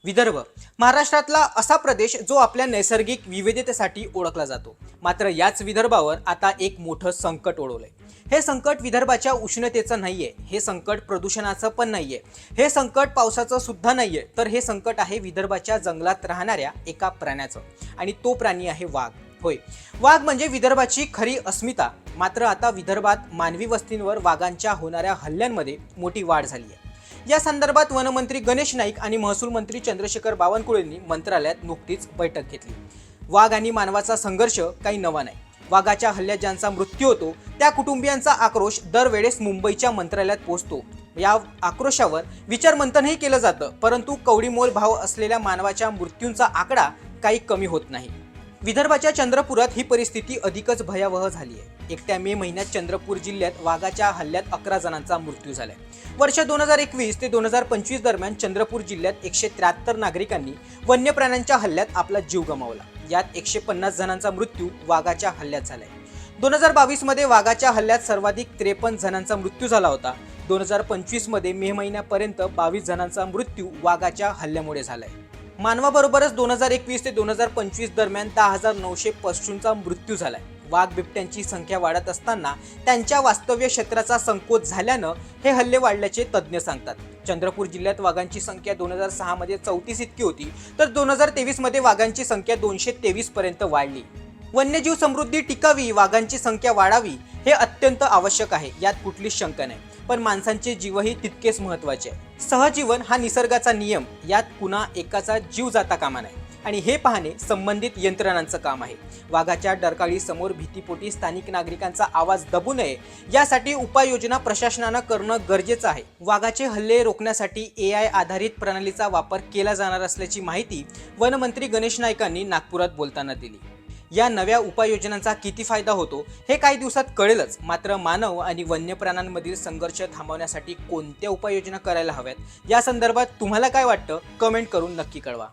विदर्भ महाराष्ट्रातला असा प्रदेश जो आपल्या नैसर्गिक विविधतेसाठी ओळखला जातो. मात्र याच विदर्भावर आता एक मोठं संकट ओढवलंय. हे संकट विदर्भाच्या उष्णतेचं नाहीये, हे संकट प्रदूषणाचं पण नाहीये, हे संकट पावसाचं सुद्धा नाहीये, तर हे संकट आहे विदर्भाच्या जंगलात राहणाऱ्या एका प्राण्याचं. आणि तो प्राणी आहे वाघ. होय, वाघ म्हणजे विदर्भाची खरी अस्मिता. मात्र आता विदर्भात मानवी वस्तींवर वाघांच्या होणाऱ्या हल्ल्यांमध्ये मोठी वाढ झाली आहे. या संदर्भात वनमंत्री गणेश नाईक आणि महसूल मंत्री चंद्रशेखर बावनकुळेंनी मंत्रालयात नुकतीच बैठक घेतली. वाघ आणि मानवाचा संघर्ष काही नवा नाही. वाघाच्या हल्ल्यात ज्यांचा मृत्यू होतो त्या कुटुंबियांचा आक्रोश दरवेळेस मुंबईच्या मंत्रालयात पोहोचतो. या आक्रोशावर विचारमंथनही केलं जातं, परंतु कवडीमोल भाव असलेल्या मानवाच्या मृत्यूंचा आकडा काही कमी होत नाही. विदर्भाच्या चंद्रपुरात ही परिस्थिती अधिकच भयावह झाली आहे. एकट्या मे महिन्यात चंद्रपूर जिल्ह्यात वाघाच्या हल्ल्यात 11 जणांचा मृत्यू झालाय. वर्ष 2021 ते 2025 दरम्यान चंद्रपूर जिल्ह्यात 173 नागरिकांनी वन्य प्राण्यांच्या हल्ल्यात आपला जीव गमावला. यात 150 जणांचा मृत्यू वाघाच्या हल्ल्यात झालाय. 2022 मध्ये वाघाच्या हल्ल्यात सर्वाधिक 53 जणांचा मृत्यू झाला होता. 2025 मध्ये मे महिन्यापर्यंत 22 जणांचा मृत्यू वाघाच्या हल्ल्यामुळे झालाय. मानवाबरोबरच 2021 ते 2025 दरम्यान 10,900 पशूंचा मृत्यू झालाय. वाघ बिबट्यांची संख्या वाढत असताना त्यांच्या वास्तव्य क्षेत्राचा संकोच झाल्यानं हे हल्ले वाढल्याचे तज्ज्ञ सांगतात. चंद्रपूर जिल्ह्यात वाघांची संख्या 2006 मध्ये 34 इतकी होती, तर 2023 मध्ये वाघांची संख्या 223 पर्यंत वाढली. वन्यजीव समृद्धी टिकावी, वाघांची संख्या वाढावी हे अत्यंत आवश्यक आहे, यात कुठलीच शंका नाही. पण माणसांचे जीवही तितकेच महत्त्वाचे आहे. सहजीवन हा निसर्गाचा नियम, यात कुणा एकाचा जीव जाता कामा नये आणि हे पाहणे संबंधित यंत्रणांचं काम आहे. वाघाच्या डरकाळी समोर भीतीपोटी स्थानिक नागरिकांचा आवाज दबू नये यासाठी उपाययोजना प्रशासनानं करणं गरजेचं आहे. वाघाचे हल्ले रोखण्यासाठी AI आधारित प्रणालीचा वापर केला जाणार असल्याची माहिती वनमंत्री गणेश नाईकांनी नागपुरात बोलताना दिली. या नव्या उपाययोजनांचा किती फायदा होतो हे काही दिवसात कळेलच. मात्र मानव आणि वन्य प्राण्यांमधील संघर्ष थांबवण्यासाठी कोणत्या उपाययोजना करायला हव्यात या संदर्भात तुम्हाला काय वाटतं, कमेंट करून नक्की कळवा.